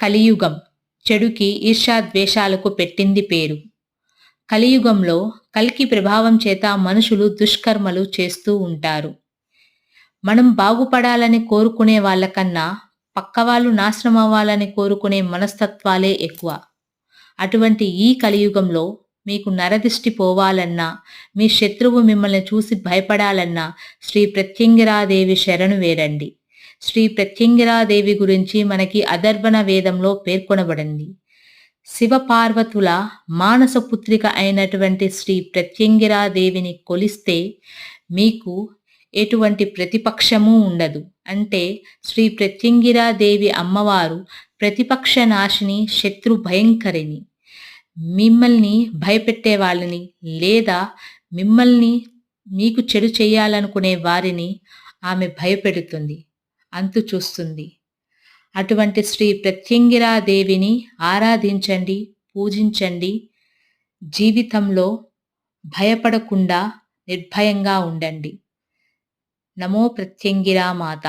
కలియుగం చెడుకి ఈర్ష్యాద్వేషాలకు పెట్టింది పేరు. కలియుగంలో కల్కి ప్రభావం చేత మనుషులు దుష్కర్మలు చేస్తూ ఉంటారు. మనం బాగుపడాలని కోరుకునే వాళ్ళకన్నా పక్కవాళ్ళు నాశనం అవ్వాలని కోరుకునే మనస్తత్వాలే ఎక్కువ. అటువంటి ఈ కలియుగంలో మీకు నరదిష్టి పోవాలన్నా, మీ శత్రువు మిమ్మల్ని చూసి భయపడాలన్నా శ్రీ ప్రత్యంగిరాదేవి శరణు వేడండి. శ్రీ ప్రత్యంగిరాదేవి గురించి మనకి అథర్వణ వేదంలో పేర్కొనబడింది. శివపార్వతుల మానసపుత్రిక అయినటువంటి శ్రీ ప్రత్యంగిరాదేవిని కొలిస్తే మీకు ఎటువంటి ప్రతిపక్షము ఉండదు. అంటే శ్రీ ప్రత్యంగిరాదేవి అమ్మవారు ప్రతిపక్ష నాశిని, శత్రు భయంకరిని. మిమ్మల్ని భయపెట్టే వాళ్ళని లేదా మిమ్మల్ని మీకు చెడు చేయాలనుకునే వారిని ఆమె భయపెడుతుంది, అంతు చూస్తుంది. అటువంటి శ్రీ ప్రత్యంగిరాదేవిని ఆరాధించండి, పూజించండి. జీవితంలో భయపడకుండా నిర్భయంగా ఉండండి. నమో ప్రత్యంగిరా మాత.